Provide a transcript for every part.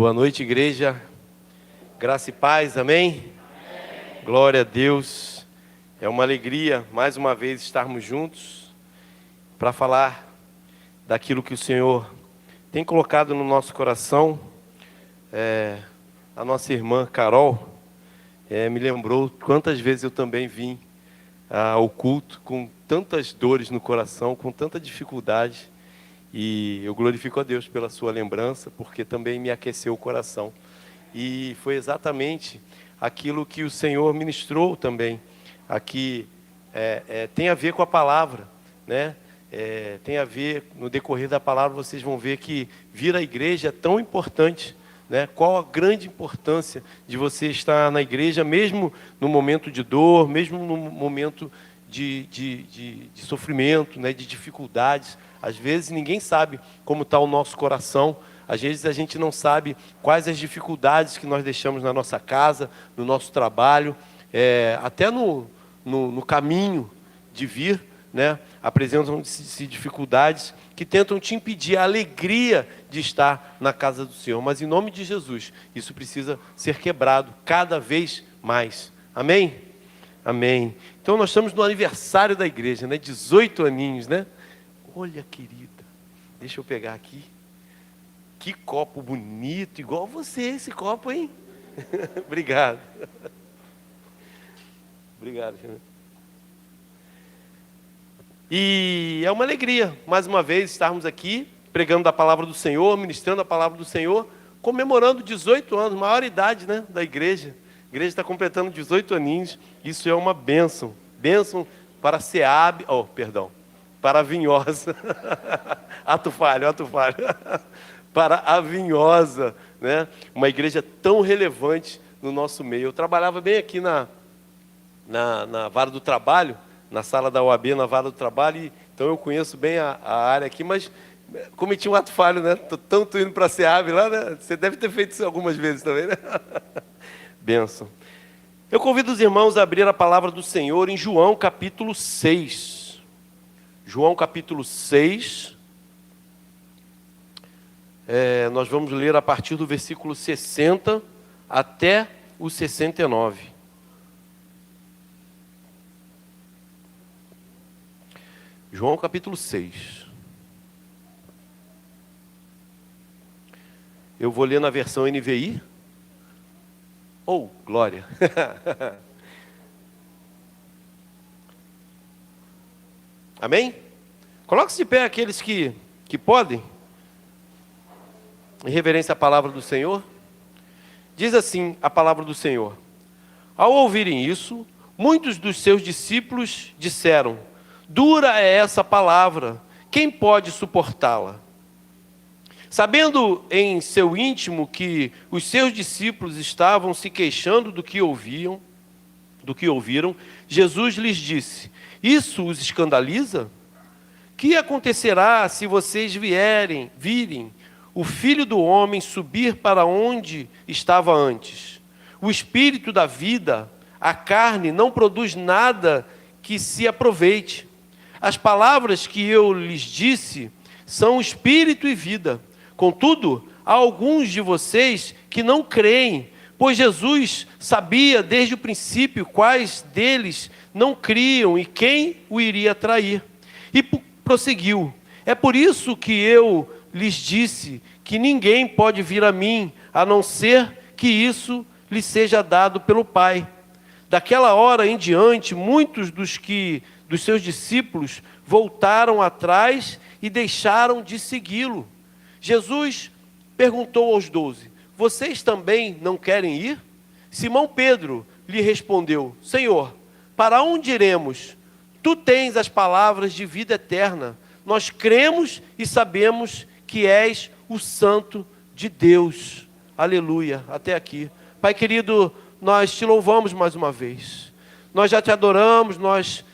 Boa noite, igreja. Graça e paz, amém? Glória a Deus. É uma alegria, mais uma vez, estarmos juntos para falar daquilo que o Senhor tem colocado no nosso coração. A nossa irmã Carol me lembrou quantas vezes eu também vim ao culto com tantas dores no coração, com tanta dificuldade. E eu glorifico a Deus pela sua lembrança, porque também me aqueceu o coração. E foi exatamente aquilo que o Senhor ministrou também. Aqui tem a ver com a palavra, né? Tem a ver, no decorrer da palavra, vocês vão ver que vir à igreja é tão importante, né? Qual a grande importância de você estar na igreja, mesmo no momento de dor, mesmo no momento de sofrimento, né? De dificuldades. Às vezes ninguém sabe como está o nosso coração. Às vezes a gente não sabe quais as dificuldades que nós deixamos na nossa casa, no nosso trabalho, até no caminho de vir, né? Apresentam-se dificuldades que tentam te impedir a alegria de estar na casa do Senhor. Mas em nome de Jesus, isso precisa ser quebrado cada vez mais. Amém? Amém. Então nós estamos no aniversário da igreja, né? 18 aninhos, né? Olha, querida, deixa eu pegar aqui. Que copo bonito, igual você, esse copo, hein? Obrigado. Obrigado, senhor. E é uma alegria, mais uma vez, estarmos aqui, pregando a palavra do Senhor, ministrando a palavra do Senhor, comemorando 18 anos, maior idade, né, da igreja. A igreja está completando 18 aninhos, isso é uma bênção. Bênção para Seab, para a Vinhosa. Ato falho. Para a Vinhosa, né? Uma igreja tão relevante no nosso meio. Eu trabalhava bem aqui na Vara do Trabalho, na sala da OAB, na Vara do Trabalho, então eu conheço bem a área aqui, mas cometi um ato falho, né? Tanto indo para a SEAB lá, né? Você deve ter feito isso algumas vezes também, né? Bênção. Eu convido os irmãos a abrir a palavra do Senhor em João capítulo 6. João capítulo 6. Nós vamos ler a partir do versículo 60 até o 69. João capítulo 6. Eu vou ler na versão NVI. Glória! Amém? Coloque-se de pé aqueles que podem. Em reverência à palavra do Senhor. Diz assim a palavra do Senhor: ao ouvirem isso, muitos dos seus discípulos disseram: dura é essa palavra, quem pode suportá-la? Sabendo em seu íntimo que os seus discípulos estavam se queixando do que ouviram, Jesus lhes disse: isso os escandaliza? Que acontecerá se vocês virem o Filho do Homem subir para onde estava antes? O Espírito da vida, a carne, não produz nada que se aproveite. As palavras que eu lhes disse são espírito e vida. Contudo, há alguns de vocês que não creem, pois Jesus sabia desde o princípio quais deles não criam e quem o iria trair. E prosseguiu: é por isso que eu lhes disse que ninguém pode vir a mim, a não ser que isso lhe seja dado pelo Pai. Daquela hora em diante, muitos dos seus discípulos voltaram atrás e deixaram de segui-lo. Jesus perguntou aos 12: vocês também não querem ir? Simão Pedro lhe respondeu: Senhor, para onde iremos? Tu tens as palavras de vida eterna. Nós cremos e sabemos que és o Santo de Deus. Aleluia. Até aqui. Pai querido, nós te louvamos mais uma vez. Nós já te adoramos,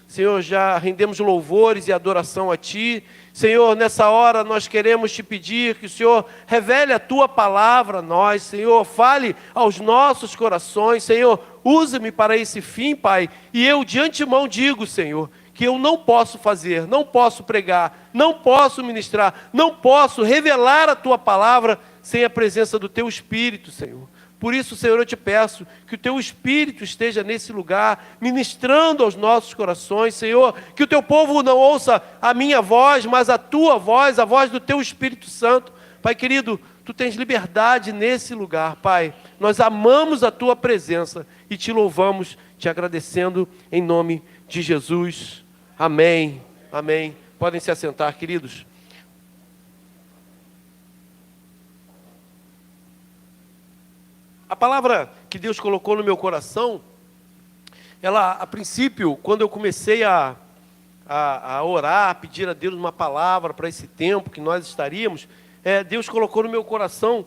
Senhor, já rendemos louvores e adoração a Ti. Senhor, nessa hora nós queremos Te pedir que o Senhor revele a Tua palavra a nós. Senhor, fale aos nossos corações. Senhor, use-me para esse fim, Pai. E eu de antemão digo, Senhor, que eu não posso fazer, não posso pregar, não posso ministrar, não posso revelar a Tua palavra sem a presença do Teu Espírito, Senhor. Por isso, Senhor, eu te peço que o Teu Espírito esteja nesse lugar, ministrando aos nossos corações, Senhor, que o Teu povo não ouça a minha voz, mas a Tua voz, a voz do Teu Espírito Santo. Pai querido, Tu tens liberdade nesse lugar, Pai. Nós amamos a Tua presença e Te louvamos, Te agradecendo em nome de Jesus. Amém, amém. Podem se assentar, queridos. A palavra que Deus colocou no meu coração, ela, a princípio, quando eu comecei a orar, a pedir a Deus uma palavra para esse tempo que nós estaríamos, Deus colocou no meu coração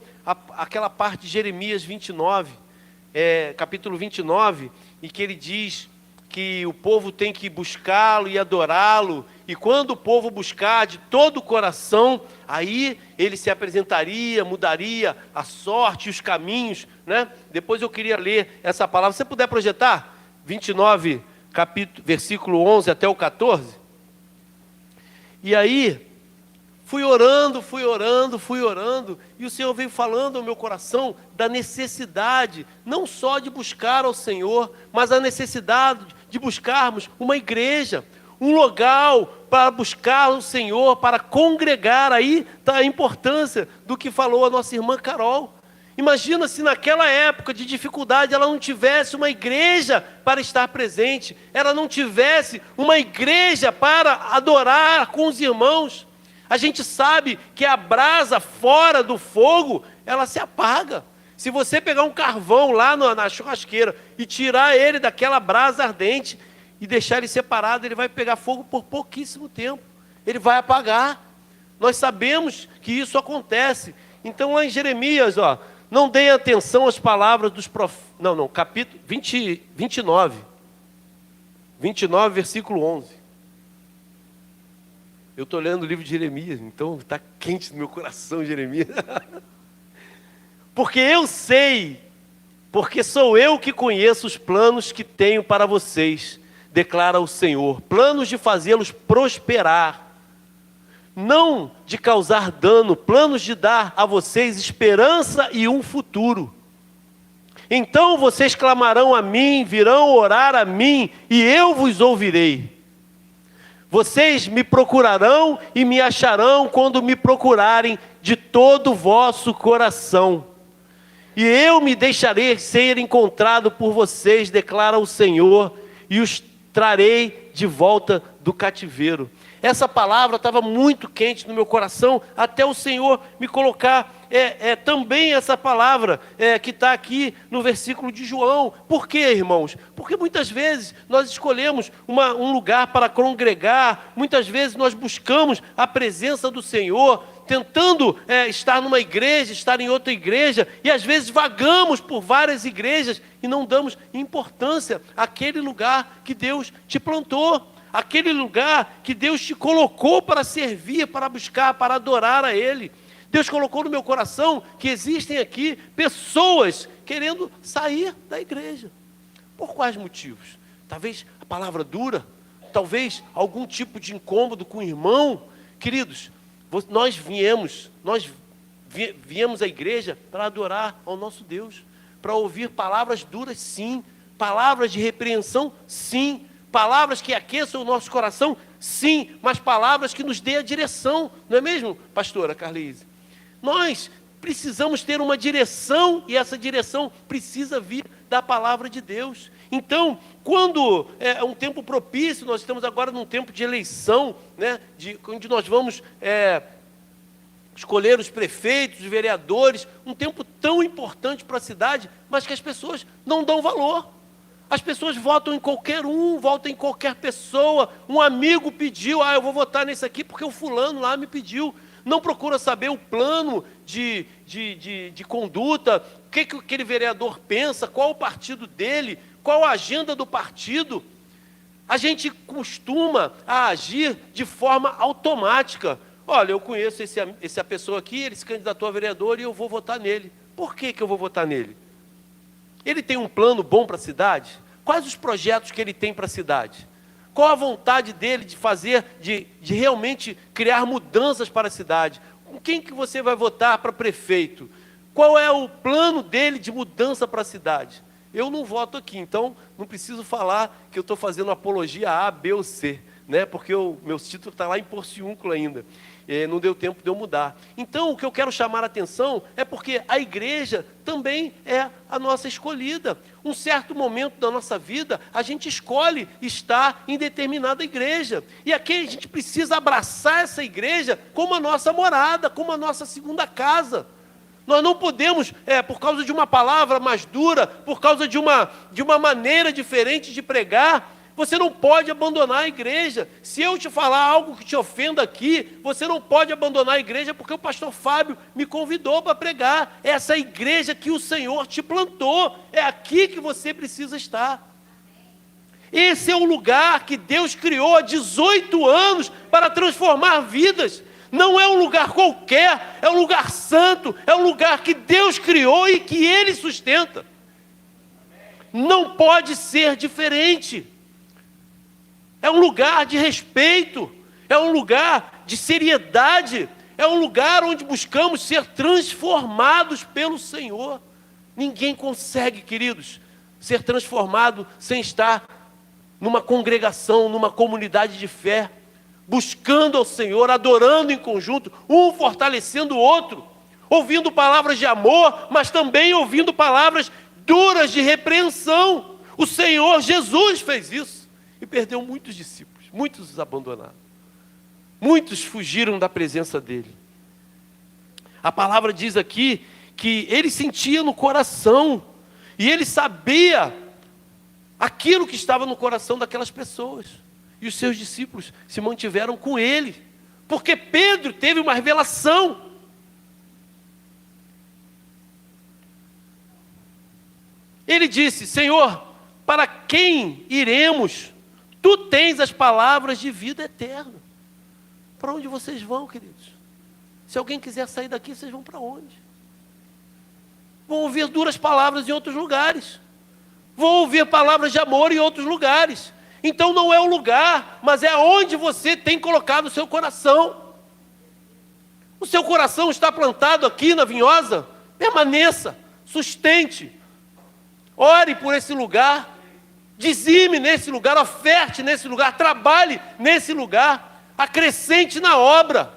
aquela parte de Jeremias 29, capítulo 29, em que ele diz que o povo tem que buscá-lo e adorá-lo, e quando o povo buscar de todo o coração, aí ele se apresentaria, mudaria a sorte e os caminhos, né? Depois eu queria ler essa palavra. Se você puder projetar, 29, versículo 11 até o 14. E aí, fui orando, e o Senhor veio falando ao meu coração da necessidade, não só de buscar ao Senhor, mas a necessidade de buscarmos uma igreja, um local para buscar o Senhor, para congregar. Aí está a importância do que falou a nossa irmã Carol. Imagina se naquela época de dificuldade ela não tivesse uma igreja para estar presente, ela não tivesse uma igreja para adorar com os irmãos. A gente sabe que a brasa fora do fogo, ela se apaga. Se você pegar um carvão lá na churrasqueira e tirar ele daquela brasa ardente e deixar ele separado, ele vai pegar fogo por pouquíssimo tempo. Ele vai apagar. Nós sabemos que isso acontece. Então lá em Jeremias, não deem atenção às palavras dos profetas. Capítulo 29, versículo 11. Eu estou lendo o livro de Jeremias, então está quente no meu coração, Jeremias. Porque eu sei, porque sou eu que conheço os planos que tenho para vocês, declara o Senhor, planos de fazê-los prosperar, não de causar dano, planos de dar a vocês esperança e um futuro. Então vocês clamarão a mim, virão orar a mim, e eu vos ouvirei. Vocês me procurarão e me acharão quando me procurarem de todo o vosso coração. E eu me deixarei ser encontrado por vocês, declara o Senhor, e os trarei de volta do cativeiro. Essa palavra estava muito quente no meu coração, até o Senhor me colocar também essa palavra que está aqui no versículo de João. Por quê, irmãos? Porque muitas vezes nós escolhemos um lugar para congregar, muitas vezes nós buscamos a presença do Senhor, tentando estar numa igreja, estar em outra igreja, e às vezes vagamos por várias igrejas e não damos importância àquele lugar que Deus te plantou, aquele lugar que Deus te colocou para servir, para buscar, para adorar a Ele. Deus colocou no meu coração que existem aqui pessoas querendo sair da igreja. Por quais motivos? Talvez a palavra dura, talvez algum tipo de incômodo com o irmão. Queridos, nós viemos à igreja para adorar ao nosso Deus, para ouvir palavras duras, sim, palavras de repreensão, sim, palavras que aqueçam o nosso coração, sim, mas palavras que nos dê a direção, não é mesmo, pastora Carlise? Nós precisamos ter uma direção, e essa direção precisa vir da palavra de Deus. Então, quando é um tempo propício, nós estamos agora num tempo de eleição, né, onde nós vamos escolher os prefeitos, os vereadores, um tempo tão importante para a cidade, mas que as pessoas não dão valor. As pessoas votam em qualquer um, votam em qualquer pessoa. Um amigo pediu, eu vou votar nesse aqui porque o fulano lá me pediu. Não procura saber o plano de conduta, o que aquele vereador pensa, qual o partido dele, qual a agenda do partido. A gente costuma agir de forma automática. Olha, eu conheço essa pessoa aqui, ele se candidatou a vereador e eu vou votar nele. Por que eu vou votar nele? Ele tem um plano bom para a cidade? Quais os projetos que ele tem para a cidade? Qual a vontade dele de fazer, de realmente criar mudanças para a cidade? quem que você vai votar para prefeito? Qual é o plano dele de mudança para a cidade? Eu não voto aqui, então não preciso falar que eu estou fazendo apologia A, B ou C, né? Porque o meu título está lá em Porciúncula ainda. Não deu tempo de eu mudar. Então, o que eu quero chamar a atenção é porque a igreja também é a nossa escolhida. Um certo momento da nossa vida, a gente escolhe estar em determinada igreja. E aqui a gente precisa abraçar essa igreja como a nossa morada, como a nossa segunda casa. Nós não podemos, por causa de uma palavra mais dura, por causa de uma maneira diferente de pregar, você não pode abandonar a igreja. Se eu te falar algo que te ofenda aqui, você não pode abandonar a igreja, porque o pastor Fábio me convidou para pregar. É essa igreja que o Senhor te plantou, é aqui que você precisa estar. Esse é o lugar que Deus criou há 18 anos para transformar vidas. Não é um lugar qualquer, é um lugar santo, é um lugar que Deus criou e que Ele sustenta. Não pode ser diferente. É um lugar de respeito, é um lugar de seriedade, é um lugar onde buscamos ser transformados pelo Senhor. Ninguém consegue, queridos, ser transformado sem estar numa congregação, numa comunidade de fé, buscando ao Senhor, adorando em conjunto, um fortalecendo o outro, ouvindo palavras de amor, mas também ouvindo palavras duras de repreensão. O Senhor Jesus fez isso e perdeu muitos discípulos, muitos os abandonaram, muitos fugiram da presença dele. A palavra diz aqui que ele sentia no coração e ele sabia aquilo que estava no coração daquelas pessoas. E os seus discípulos se mantiveram com ele, porque Pedro teve uma revelação. Ele disse: Senhor, para quem iremos? Tu tens as palavras de vida eterna. Para onde vocês vão, queridos? Se alguém quiser sair daqui, vocês vão para onde? Vão ouvir duras palavras em outros lugares. Vão ouvir palavras de amor em outros lugares. Então não é o lugar, mas é onde você tem colocado o seu coração. O seu coração está plantado aqui na Vinhosa? Permaneça, sustente, ore por esse lugar, dizime nesse lugar, oferte nesse lugar, trabalhe nesse lugar, acrescente na obra.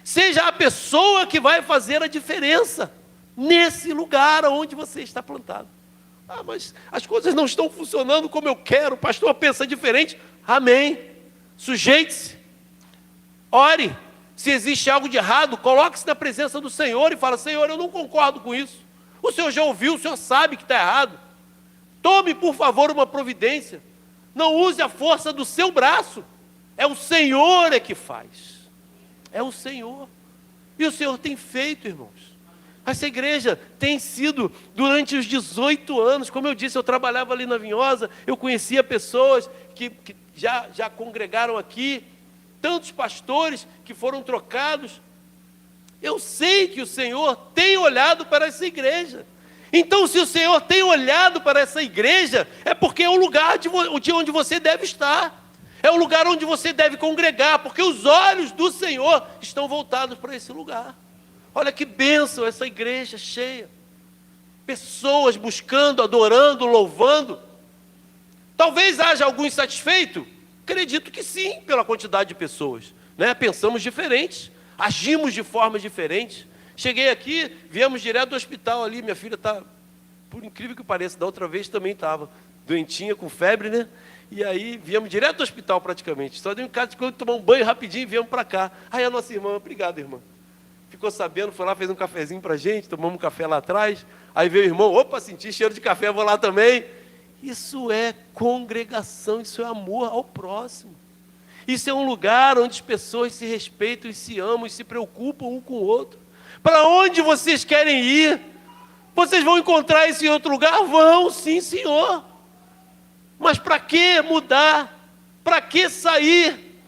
Seja a pessoa que vai fazer a diferença nesse lugar onde você está plantado. Ah, mas as coisas não estão funcionando como eu quero, o pastor pensa diferente. Amém. Sujeite-se, ore. Se existe algo de errado, coloque-se na presença do Senhor e fala: Senhor, eu não concordo com isso. O Senhor já ouviu, o Senhor sabe que está errado. Tome, por favor, uma providência. Não use a força do seu braço. É o Senhor que faz. É o Senhor. E o Senhor tem feito, irmãos. Essa igreja tem sido, durante os 18 anos, como eu disse, eu trabalhava ali na Vinhosa, eu conhecia pessoas que já congregaram aqui, tantos pastores que foram trocados. Eu sei que o Senhor tem olhado para essa igreja. Então, se o Senhor tem olhado para essa igreja, é porque é o lugar de onde você deve estar. É o lugar onde você deve congregar, porque os olhos do Senhor estão voltados para esse lugar. Olha que bênção essa igreja cheia. Pessoas buscando, adorando, louvando. Talvez haja algum insatisfeito? Acredito que sim, pela quantidade de pessoas. Né? Pensamos diferentes, agimos de forma diferente. Cheguei aqui, viemos direto do hospital ali, minha filha está, por incrível que pareça, da outra vez também estava doentinha, com febre, né? E aí viemos direto do hospital praticamente. Só deu em casa, tomar um banho rapidinho e viemos para cá. Aí a nossa irmã: obrigado, irmã. Ficou sabendo, foi lá, fez um cafezinho para a gente, tomamos um café lá atrás. Aí veio o irmão: opa, senti cheiro de café, vou lá também. Isso é congregação, isso é amor ao próximo. Isso é um lugar onde as pessoas se respeitam e se amam e se preocupam um com o outro. Para onde vocês querem ir? Vocês vão encontrar isso em outro lugar? Vão, sim, Senhor. Mas para que mudar? Para que sair?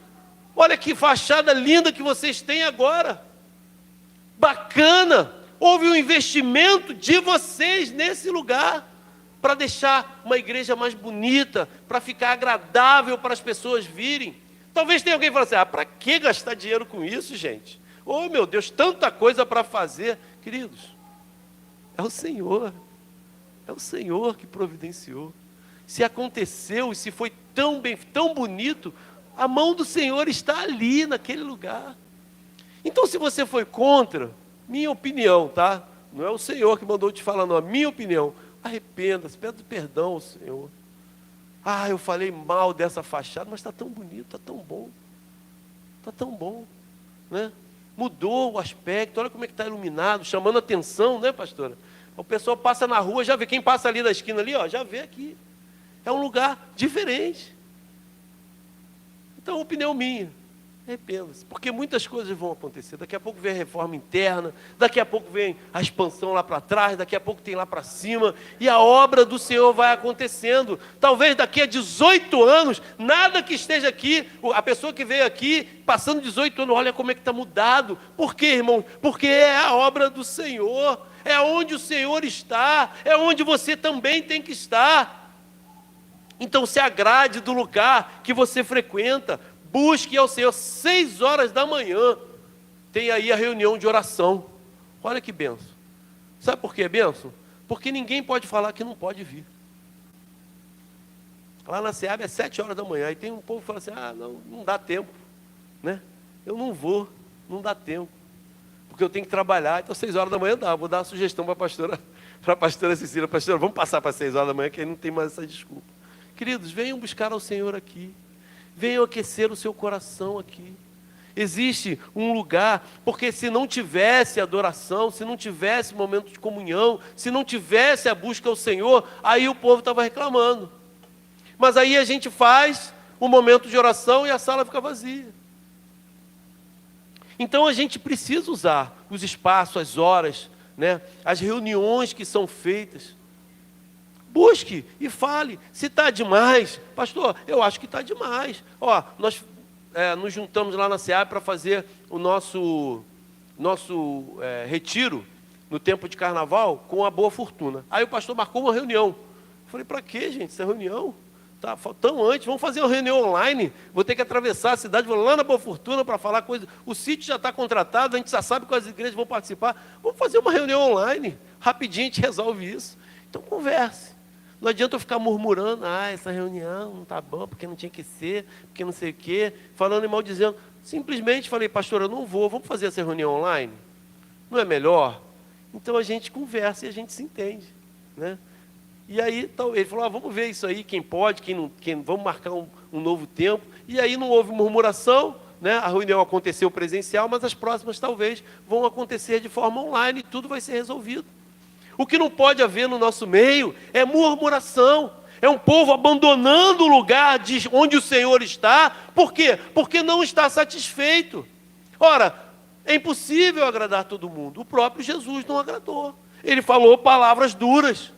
Olha que fachada linda que vocês têm agora. Bacana. Houve um investimento de vocês nesse lugar para deixar uma igreja mais bonita, para ficar agradável para as pessoas virem. Talvez tenha alguém que fale assim, para que gastar dinheiro com isso, gente? Oh, meu Deus, tanta coisa para fazer. Queridos, é o Senhor que providenciou. Se aconteceu e se foi tão bem, tão bonito, a mão do Senhor está ali, naquele lugar. Então, se você foi contra, minha opinião, tá? Não é o Senhor que mandou te falar, não, a minha opinião. Arrependa-se, pede perdão ao Senhor. Eu falei mal dessa fachada, mas está tão bonito, está tão bom. Está tão bom, né? Mudou o aspecto, olha como é que está iluminado, chamando a atenção, né, pastora? O pessoal passa na rua, já vê, quem passa ali da esquina ali, ó, já vê aqui. É um lugar diferente. Então, opinião minha, arrependa-se, porque muitas coisas vão acontecer. Daqui a pouco vem a reforma interna, daqui a pouco vem a expansão lá para trás, daqui a pouco tem lá para cima, e a obra do Senhor vai acontecendo. Talvez daqui a 18 anos, nada que esteja aqui, a pessoa que veio aqui, passando 18 anos, olha como é que está mudado. Por quê, irmão? Porque é a obra do Senhor, é onde o Senhor está, é onde você também tem que estar. Então se agrade do lugar que você frequenta, busque ao Senhor. 6 horas da manhã, tem aí a reunião de oração. Olha que benção. Sabe por que é benção? Porque ninguém pode falar que não pode vir. Lá na SEAB é 7 horas da manhã, e tem um povo que fala assim, não dá tempo, né? Eu não vou, não dá tempo, porque eu tenho que trabalhar, então 6 horas da manhã dá. Vou dar uma sugestão para a pastora Cecília, pastora, vamos passar para 6 horas da manhã, que aí não tem mais essa desculpa. Queridos, venham buscar ao Senhor aqui. Venham aquecer o seu coração aqui. Existe um lugar, porque se não tivesse adoração, se não tivesse momento de comunhão, se não tivesse a busca ao Senhor, aí o povo estava reclamando. Mas aí a gente faz um momento de oração e a sala fica vazia. Então a gente precisa usar os espaços, as horas, né, as reuniões que são feitas. Busque e fale. Se está demais, pastor, eu acho que está demais. Nós nos juntamos lá na SEAB para fazer o nosso retiro no tempo de carnaval com a Boa Fortuna. Aí o pastor marcou uma reunião. Eu falei, para quê, gente, essa reunião? Tá, tão antes, vamos fazer uma reunião online. Vou ter que atravessar a cidade, vou lá na Boa Fortuna para falar coisas. O sítio já está contratado, a gente já sabe quais igrejas vão participar. Vamos fazer uma reunião online. Rapidinho a gente resolve isso. Então converse. Não adianta eu ficar murmurando, essa reunião não está bom, porque não tinha que ser, porque não sei o quê, falando e maldizendo. Simplesmente falei, pastor, eu não vou, vamos fazer essa reunião online? Não é melhor? Então a gente conversa e a gente se entende, né? E aí ele falou, vamos ver isso aí, quem pode, quem não, vamos marcar um novo tempo. E aí não houve murmuração, né? A reunião aconteceu presencial, mas as próximas talvez vão acontecer de forma online e tudo vai ser resolvido. O que não pode haver no nosso meio é murmuração, é um povo abandonando o lugar onde o Senhor está. Por quê? Porque não está satisfeito. Ora, é impossível agradar todo mundo. O próprio Jesus não agradou. Ele falou palavras duras.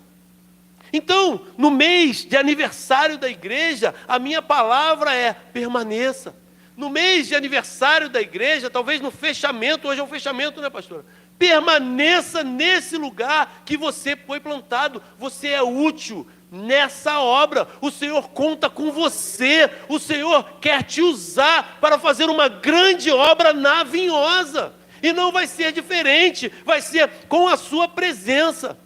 Então, no mês de aniversário da igreja, a minha palavra é permaneça. No mês de aniversário da igreja, talvez no fechamento, hoje é um fechamento, né, pastora? Permaneça nesse lugar que você foi plantado. Você é útil nessa obra. O Senhor conta com você. O Senhor quer te usar para fazer uma grande obra na Vinhosa. E não vai ser diferente. Vai ser com a sua presença.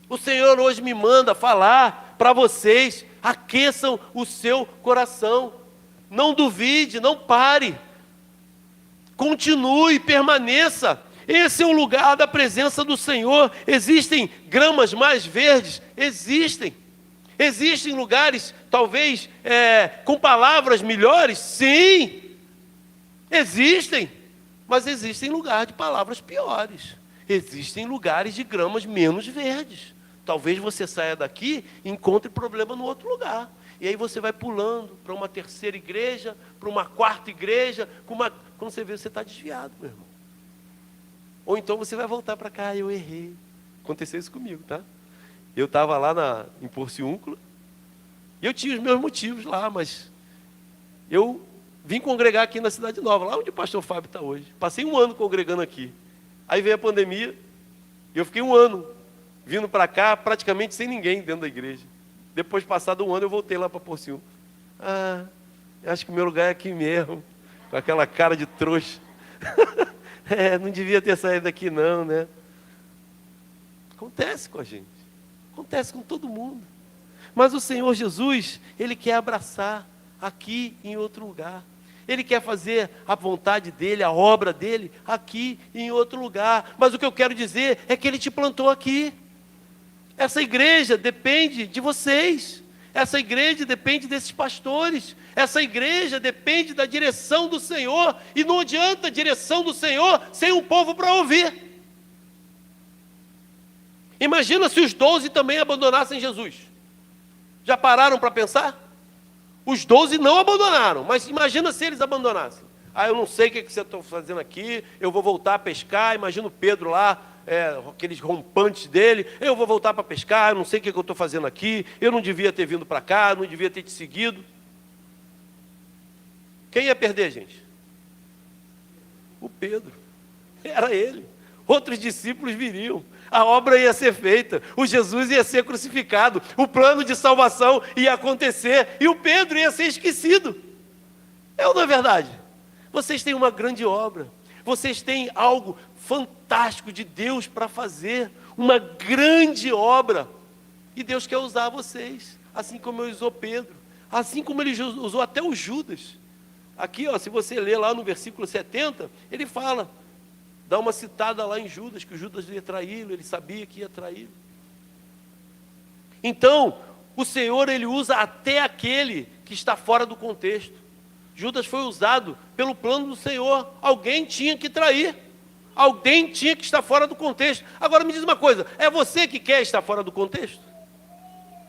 O Senhor hoje me manda falar para vocês. Aqueçam o seu coração. Não duvide, não pare. Continue, permaneça. Esse é o lugar da presença do Senhor. Existem gramas mais verdes? Existem. Existem lugares, talvez, com palavras melhores? Sim. Existem. Mas existem lugares de palavras piores. Existem lugares de gramas menos verdes. Talvez você saia daqui e encontre problema no outro lugar. E aí você vai pulando para uma terceira igreja, para uma quarta igreja, quando você vê, você está desviado, meu irmão. Ou então você vai voltar para cá, eu errei. Aconteceu isso comigo, tá? Eu estava lá em Porciúncula, e eu tinha os meus motivos lá, mas eu vim congregar aqui na Cidade Nova, lá onde o pastor Fábio está hoje. Passei 1 ano congregando aqui. Aí veio a pandemia, e eu fiquei 1 ano vindo para cá, praticamente sem ninguém dentro da igreja. Depois, passado 1 ano, eu voltei lá para Porciúncula. Eu acho que o meu lugar é aqui mesmo, com aquela cara de trouxa. Não devia ter saído daqui não, né? Acontece com a gente, acontece com todo mundo. Mas o Senhor Jesus, Ele quer abraçar aqui em outro lugar. Ele quer fazer a vontade dEle, a obra dEle, aqui em outro lugar. Mas o que eu quero dizer é que Ele te plantou aqui. Essa igreja depende de vocês. Essa igreja depende desses pastores. Essa igreja depende da direção do Senhor. E não adianta a direção do Senhor sem um povo para ouvir. Imagina se os 12 também abandonassem Jesus. Já pararam para pensar? Os 12 não abandonaram, mas imagina se eles abandonassem. Eu não sei o que você está fazendo aqui, eu vou voltar a pescar. Imagina o Pedro lá, aqueles rompantes dele, eu vou voltar para pescar, eu não sei o que eu estou fazendo aqui, eu não devia ter vindo para cá, não devia ter te seguido. Quem ia perder, gente? O Pedro, era ele. Outros discípulos viriam, a obra ia ser feita, o Jesus ia ser crucificado, o plano de salvação ia acontecer, e o Pedro ia ser esquecido. É ou não é verdade? Vocês têm uma grande obra, vocês têm algo fantástico de Deus para fazer, uma grande obra, e Deus quer usar vocês, assim como Ele usou Pedro, assim como Ele usou até o Judas. Aqui, se você ler lá no versículo 70, ele fala, dá uma citada lá em Judas, que o Judas ia traí-lo, ele sabia que ia traí-lo. Então, o Senhor, Ele usa até aquele que está fora do contexto. Judas foi usado pelo plano do Senhor. Alguém tinha que trair. Alguém tinha que estar fora do contexto. Agora me diz uma coisa, é você que quer estar fora do contexto?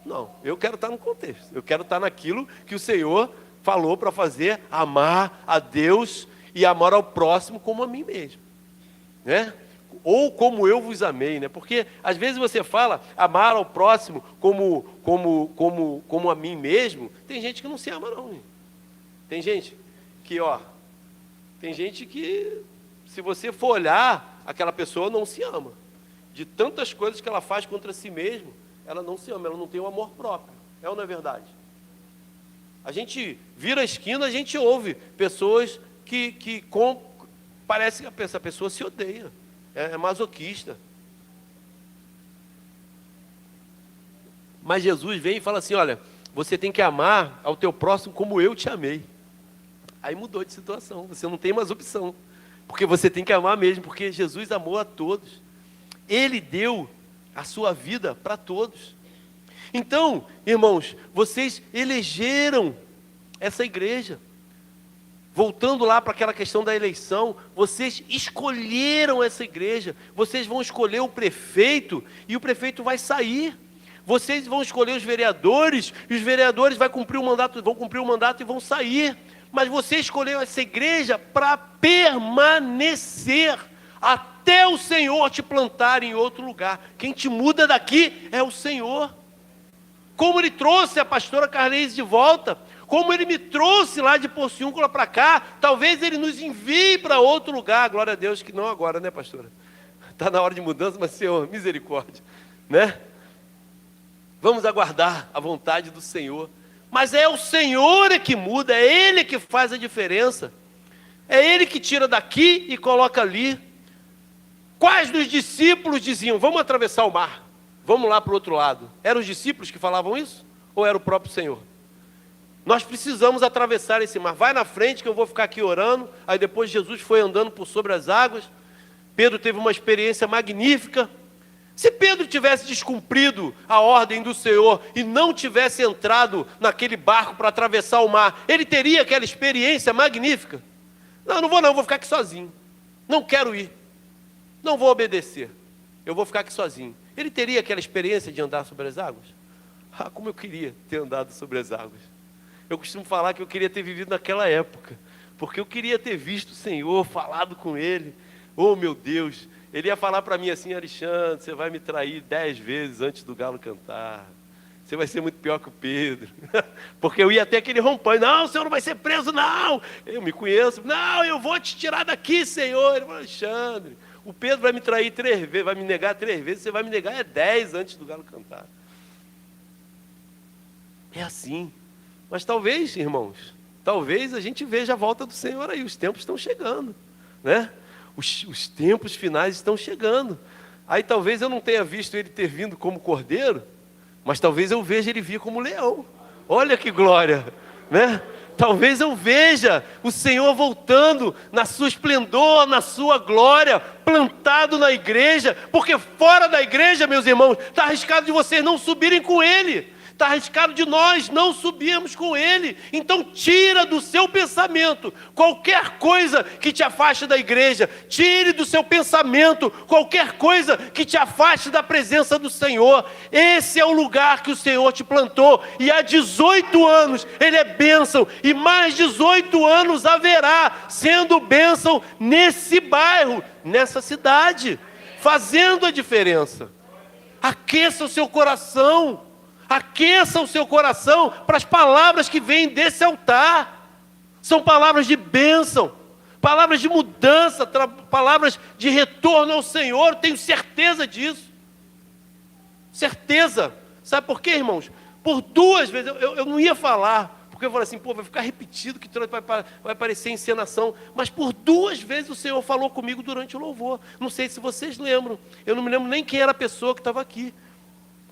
Não, eu quero estar no contexto. Eu quero estar naquilo que o Senhor falou para fazer, amar a Deus e amar ao próximo como a mim mesmo. Né? Ou como eu vos amei, né? Porque às vezes você fala amar ao próximo como a mim mesmo, tem gente que não se ama não. Tem gente que, se você for olhar, aquela pessoa não se ama. De tantas coisas que ela faz contra si mesma, ela não se ama, ela não tem um amor próprio. É ou não é verdade? A gente vira a esquina, a gente ouve pessoas parece que essa pessoa se odeia, é masoquista. Mas Jesus vem e fala assim, olha, você tem que amar ao teu próximo como eu te amei. Aí mudou de situação, você não tem mais opção, porque você tem que amar mesmo, porque Jesus amou a todos. Ele deu a sua vida para todos. Então, irmãos, vocês elegeram essa igreja. Voltando lá para aquela questão da eleição, vocês escolheram essa igreja, vocês vão escolher o prefeito, e o prefeito vai sair. Vocês vão escolher os vereadores, e os vereadores vão cumprir o mandato e vão sair. Mas você escolheu essa igreja para permanecer, até o Senhor te plantar em outro lugar. Quem te muda daqui é o Senhor. Como Ele trouxe a pastora Carleise de volta, como Ele me trouxe lá de Porciúncula para cá, talvez Ele nos envie para outro lugar. Glória a Deus que não agora, né, pastora? Está na hora de mudança, mas Senhor, misericórdia, né? Vamos aguardar a vontade do Senhor. Mas é o Senhor que muda, é Ele que faz a diferença. É Ele que tira daqui e coloca ali. Quais dos discípulos diziam, vamos atravessar o mar, vamos lá para o outro lado? Eram os discípulos que falavam isso? Ou era o próprio Senhor? Nós precisamos atravessar esse mar. Vai na frente que eu vou ficar aqui orando. Aí depois Jesus foi andando por sobre as águas. Pedro teve uma experiência magnífica. Se Pedro tivesse descumprido a ordem do Senhor e não tivesse entrado naquele barco para atravessar o mar, ele teria aquela experiência magnífica? Não vou não, vou ficar aqui sozinho. Não quero ir. Não vou obedecer. Eu vou ficar aqui sozinho. Ele teria aquela experiência de andar sobre as águas? Como eu queria ter andado sobre as águas. Eu costumo falar que eu queria ter vivido naquela época, porque eu queria ter visto o Senhor, falado com Ele. Oh meu Deus, Ele ia falar para mim assim, Alexandre, você vai me trair 10 vezes antes do galo cantar. Você vai ser muito pior que o Pedro. Porque eu ia ter aquele rompante, não, o Senhor não vai ser preso, não. Eu me conheço, não, eu vou te tirar daqui, Senhor. Ele falou, Alexandre, o Pedro vai me trair 3 vezes, vai me negar 3 vezes, você vai me negar 10 antes do galo cantar. É assim. Mas talvez, irmãos, talvez a gente veja a volta do Senhor aí, os tempos estão chegando, né? Os tempos finais estão chegando. Aí talvez eu não tenha visto ele ter vindo como cordeiro, mas talvez eu veja ele vir como leão. Olha que glória, né? Talvez eu veja o Senhor voltando na sua esplendor, na sua glória, plantado na igreja, porque fora da igreja, meus irmãos, está arriscado de vocês não subirem com Ele. Está arriscado de nós não subirmos com Ele. Então tira do seu pensamento qualquer coisa que te afaste da igreja. Tire do seu pensamento qualquer coisa que te afaste da presença do Senhor. Esse é o lugar que o Senhor te plantou. E há 18 anos Ele é bênção. E mais 18 anos haverá sendo bênção nesse bairro, nessa cidade, fazendo a diferença. Aqueça o seu coração. Aqueça o seu coração para as palavras que vêm desse altar. São palavras de bênção, palavras de mudança, palavras de retorno ao Senhor. Tenho certeza disso. Certeza. Sabe por quê, irmãos? Por 2 vezes, eu não ia falar, porque eu falei assim, vai ficar repetido, que vai parecer encenação. Mas por 2 vezes o Senhor falou comigo durante o louvor. Não sei se vocês lembram. Eu não me lembro nem quem era a pessoa que estava aqui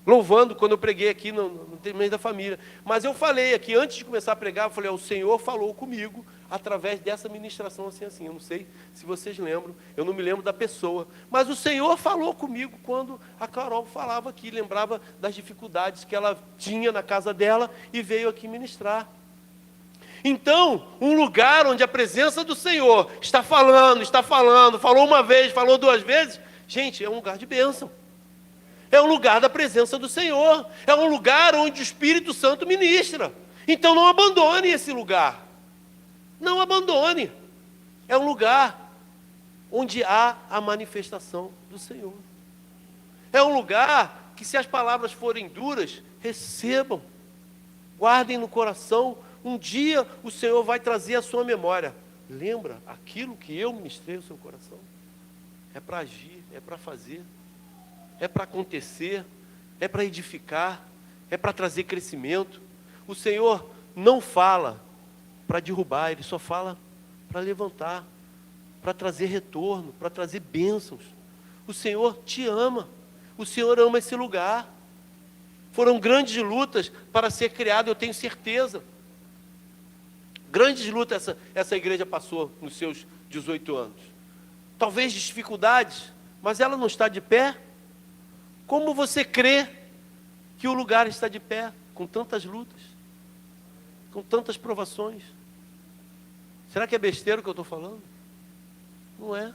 louvando, quando eu preguei aqui no meio da família. Mas eu falei aqui, antes de começar a pregar, eu falei, o Senhor falou comigo, através dessa ministração assim. Eu não sei se vocês lembram, eu não me lembro da pessoa. Mas o Senhor falou comigo quando a Carol falava aqui, lembrava das dificuldades que ela tinha na casa dela e veio aqui ministrar. Então, um lugar onde a presença do Senhor está falando, falou uma vez, falou 2 vezes, gente, é um lugar de bênção. É um lugar da presença do Senhor. É um lugar onde o Espírito Santo ministra. Então não abandone esse lugar. Não abandone. É um lugar onde há a manifestação do Senhor. É um lugar que, se as palavras forem duras, recebam. Guardem no coração. Um dia o Senhor vai trazer a sua memória. Lembra aquilo que eu ministrei no seu coração? É para agir, é para fazer. É para acontecer, é para edificar, é para trazer crescimento. O Senhor não fala para derrubar, Ele só fala para levantar, para trazer retorno, para trazer bênçãos. O Senhor te ama, o Senhor ama esse lugar. Foram grandes lutas para ser criado, eu tenho certeza. Grandes lutas essa igreja passou nos seus 18 anos. Talvez dificuldades, mas ela não está de pé. Como você crê que o lugar está de pé com tantas lutas, com tantas provações? Será que é besteira o que eu estou falando? Não é.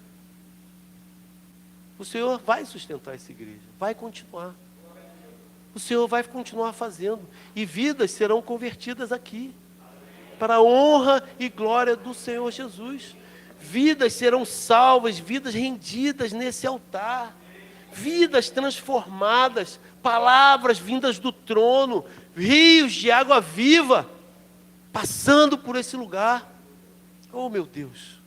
O Senhor vai sustentar essa igreja, vai continuar. O Senhor vai continuar fazendo, e vidas serão convertidas aqui, para a honra e glória do Senhor Jesus. Vidas serão salvas, vidas rendidas nesse altar. Vidas transformadas, palavras vindas do trono, rios de água viva, passando por esse lugar. Oh, meu Deus,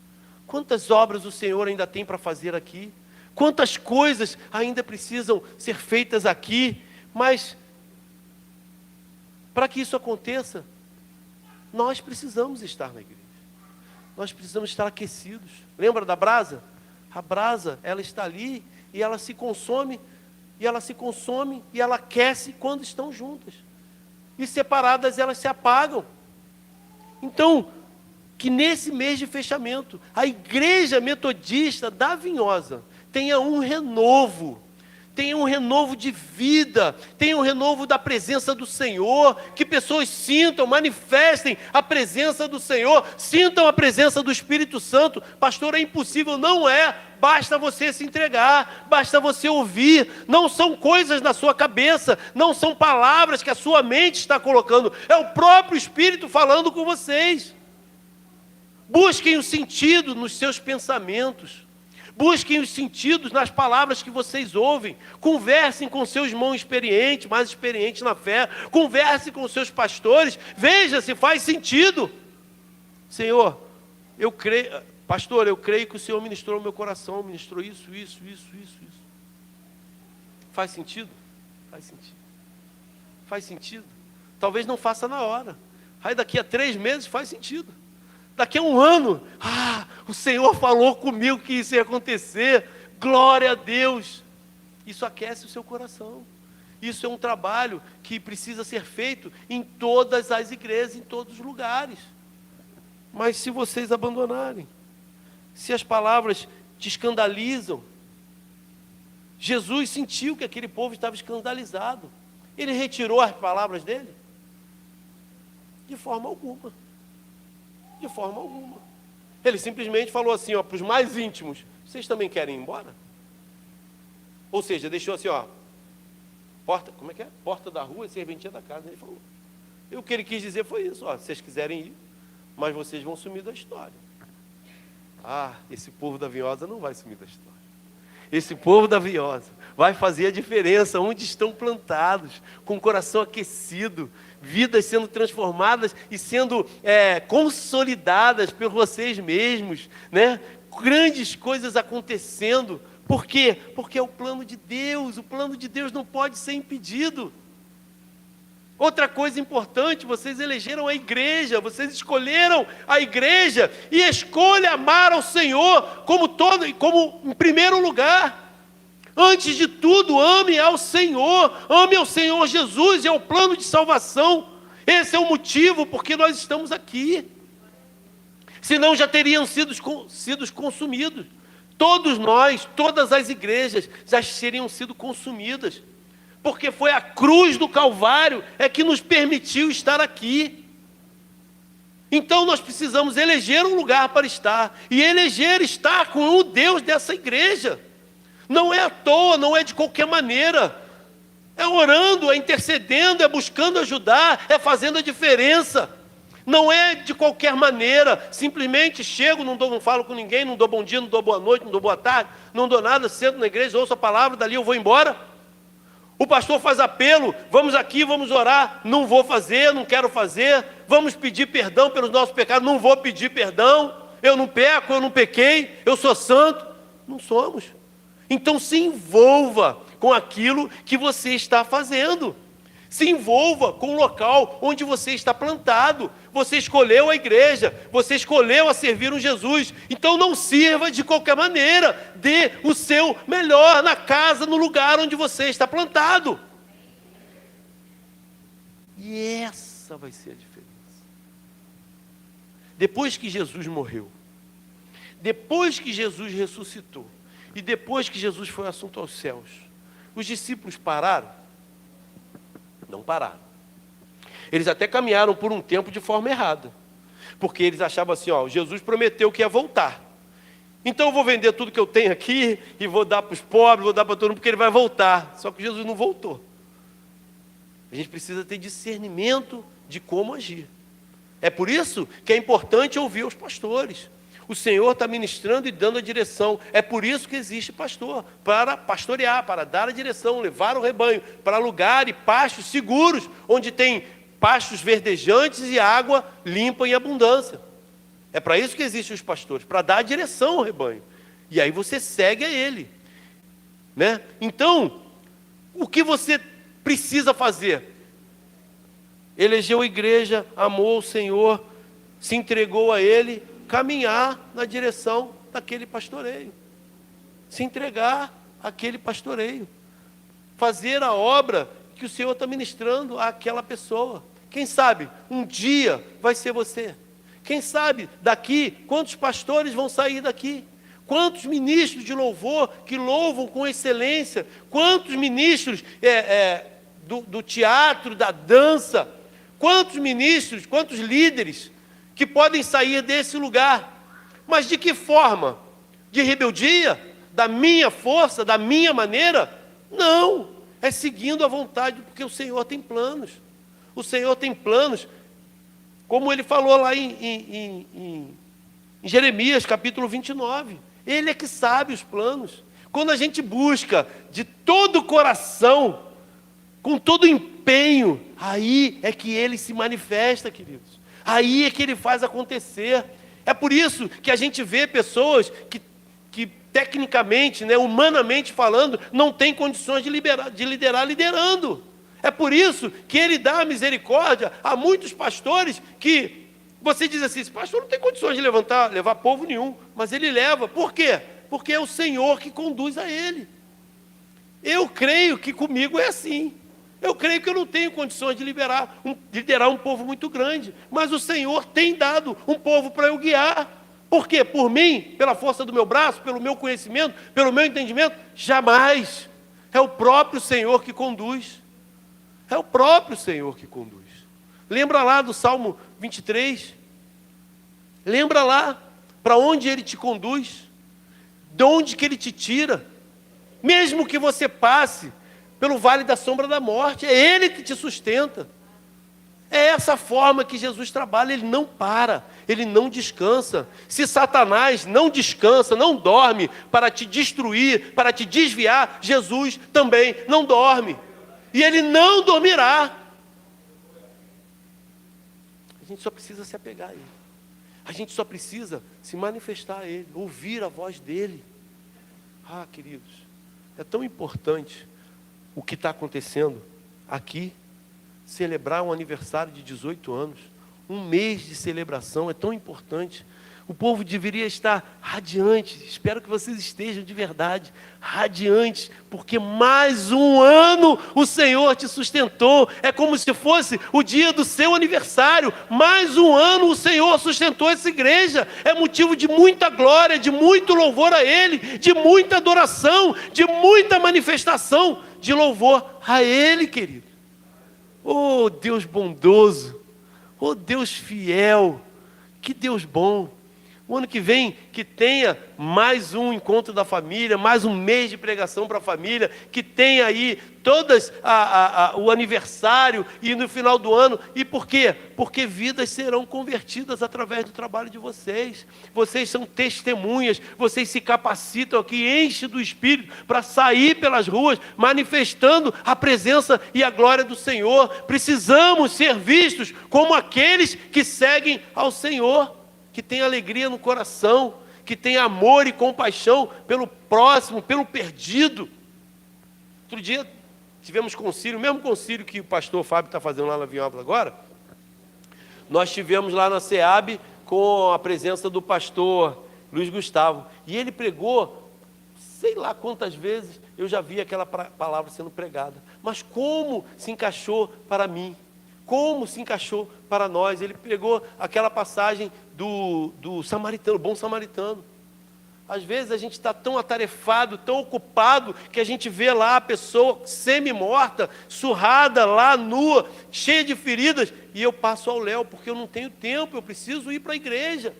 quantas obras o Senhor ainda tem para fazer aqui, quantas coisas ainda precisam ser feitas aqui, mas para que isso aconteça, nós precisamos estar na igreja, nós precisamos estar aquecidos. Lembra da brasa? A brasa, ela está ali, e ela se consome, e ela aquece quando estão juntas. E separadas elas se apagam. Então, que nesse mês de fechamento, a Igreja Metodista da Vinhosa tenha um renovo de vida, tenha um renovo da presença do Senhor, que pessoas sintam, manifestem a presença do Senhor, sintam a presença do Espírito Santo. Pastor, é impossível. Não é, basta você se entregar, basta você ouvir. Não são coisas na sua cabeça, não são palavras que a sua mente está colocando, é o próprio Espírito falando com vocês. Busquem o sentido nos seus pensamentos. Busquem os sentidos nas palavras que vocês ouvem. Conversem com seu irmão experiente, mais experiente na fé. Conversem com seus pastores. Veja se faz sentido. Senhor, eu creio, pastor, eu creio que o Senhor ministrou no meu coração, ministrou isso. Faz sentido? Faz sentido. Faz sentido. Talvez não faça na hora, Aí daqui a 3 meses faz sentido. Daqui a 1 ano, o Senhor falou comigo que isso ia acontecer. Glória a Deus. Isso aquece o seu coração. Isso é um trabalho que precisa ser feito em todas as igrejas, em todos os lugares. Mas se vocês abandonarem, se as palavras te escandalizam, Jesus sentiu que aquele povo estava escandalizado. Ele retirou as palavras dele? De forma alguma. De forma alguma. Ele simplesmente falou assim, para os mais íntimos: vocês também querem ir embora? Ou seja, deixou assim, porta, como é que é? Porta da rua e serventia da casa. Ele falou. E o que ele quis dizer foi isso: vocês quiserem ir, mas vocês vão sumir da história. Esse povo da Vinhosa não vai sumir da história. Esse povo da Vinhosa vai fazer a diferença onde estão plantados, com o coração aquecido, vidas sendo transformadas e sendo consolidadas por vocês mesmos, né? Grandes coisas acontecendo. Por quê? Porque é o plano de Deus. O plano de Deus não pode ser impedido. Outra coisa importante: vocês elegeram a igreja, vocês escolheram a igreja, e escolha amar ao Senhor como em primeiro lugar. Antes de tudo, ame ao Senhor Jesus, é o plano de salvação. Esse é o motivo porque nós estamos aqui. Senão já teriam sido consumidos. Todos nós, todas as igrejas já teriam sido consumidas. Porque foi a cruz do Calvário que nos permitiu estar aqui. Então nós precisamos eleger um lugar para estar. E eleger estar com o Deus dessa igreja. Não é à toa, não é de qualquer maneira. É orando, é intercedendo, é buscando ajudar, é fazendo a diferença. Não é de qualquer maneira, simplesmente chego, não falo com ninguém, não dou bom dia, não dou boa noite, não dou boa tarde, não dou nada, sento na igreja, ouço a palavra, dali eu vou embora. O pastor faz apelo: vamos aqui, vamos orar. Não vou fazer, não quero fazer. Vamos pedir perdão pelos nossos pecados. Não vou pedir perdão. Eu não peco, eu não pequei, eu sou santo. Não somos. Então se envolva com aquilo que você está fazendo. Se envolva com o local onde você está plantado. Você escolheu a igreja, você escolheu a servir um Jesus. Então não sirva de qualquer maneira. Dê o seu melhor na casa, no lugar onde você está plantado. E essa vai ser a diferença. Depois que Jesus morreu, depois que Jesus ressuscitou, e depois que Jesus foi assunto aos céus, os discípulos pararam? Não pararam. Eles até caminharam por um tempo de forma errada. Porque eles achavam assim, Jesus prometeu que ia voltar. Então eu vou vender tudo que eu tenho aqui e vou dar para os pobres, vou dar para todo mundo, porque ele vai voltar. Só que Jesus não voltou. A gente precisa ter discernimento de como agir. É por isso que é importante ouvir os pastores. O Senhor está ministrando e dando a direção. É por isso que existe pastor, para pastorear, para dar a direção, levar o rebanho para lugares, pastos seguros, onde tem pastos verdejantes e água limpa em abundância. É para isso que existem os pastores, para dar a direção ao rebanho. E aí você segue a ele, né? Então, o que você precisa fazer? Elegeu a igreja, amou o Senhor, se entregou a ele, caminhar na direção daquele pastoreio, se entregar àquele pastoreio, fazer a obra que o Senhor está ministrando àquela pessoa. Quem sabe um dia vai ser você. Quem sabe daqui, quantos pastores vão sair daqui? Quantos ministros de louvor que louvam com excelência? Quantos ministros do teatro, da dança? Quantos ministros, quantos líderes que podem sair desse lugar? Mas de que forma? De rebeldia? Da minha força? Da minha maneira? Não, é seguindo a vontade, porque o Senhor tem planos. O Senhor tem planos, como ele falou lá em Jeremias capítulo 29. Ele é que sabe os planos. Quando a gente busca de todo o coração, com todo o empenho, aí é que ele se manifesta, queridos. Aí é que ele faz acontecer. É por isso que a gente vê pessoas que tecnicamente, humanamente falando, não têm condições de liderar liderando. É por isso que ele dá misericórdia a muitos pastores que você diz assim, esse pastor não tem condições de levar povo nenhum, mas ele leva. Por quê? Porque é o Senhor que conduz a ele. Eu creio que comigo é assim. Eu creio que eu não tenho condições de liderar um povo muito grande, mas o Senhor tem dado um povo para eu guiar. Por quê? Por mim, pela força do meu braço, pelo meu conhecimento, pelo meu entendimento? Jamais. É o próprio Senhor que conduz. É o próprio Senhor que conduz. Lembra lá do Salmo 23? Lembra lá para onde Ele te conduz? De onde que Ele te tira? Mesmo que você passe pelo vale da sombra da morte, é Ele que te sustenta. É essa forma que Jesus trabalha, Ele não para, Ele não descansa. Se Satanás não descansa, não dorme para te destruir, para te desviar, Jesus também não dorme. E Ele não dormirá. A gente só precisa se apegar a Ele. A gente só precisa se manifestar a Ele, ouvir a voz dEle. Ah, queridos, é tão importante o que está acontecendo aqui. Celebrar um aniversário de 18 anos, um mês de celebração, é tão importante. O povo deveria estar radiante, espero que vocês estejam de verdade, radiantes, porque mais um ano o Senhor te sustentou, é como se fosse o dia do seu aniversário, mais um ano o Senhor sustentou essa igreja, é motivo de muita glória, de muito louvor a Ele, de muita adoração, de muita manifestação de louvor a Ele, querido. Oh, Deus bondoso, oh, Deus fiel, que Deus bom. O ano que vem, que tenha mais um encontro da família, mais um mês de pregação para a família, que tenha aí todas o aniversário e no final do ano. E por quê? Porque vidas serão convertidas através do trabalho de vocês. Vocês são testemunhas, vocês se capacitam aqui, enchem do Espírito para sair pelas ruas, manifestando a presença e a glória do Senhor. Precisamos ser vistos como aqueles que seguem ao Senhor, que tem alegria no coração, que tem amor e compaixão pelo próximo, pelo perdido. Outro dia tivemos concílio, o mesmo concílio que o pastor Fábio está fazendo lá na Vinhópolis agora. Nós tivemos lá na SEAB com a presença do pastor Luiz Gustavo. E ele pregou, sei lá quantas vezes eu já vi aquela palavra sendo pregada. Mas como se encaixou para mim? Como se encaixou para nós? Ele pregou aquela passagem do samaritano, bom samaritano. Às vezes a gente está tão atarefado, tão ocupado, que a gente vê lá a pessoa semi-morta, surrada lá, nua, cheia de feridas, e eu passo ao léu, porque eu não tenho tempo, eu preciso ir para a igreja.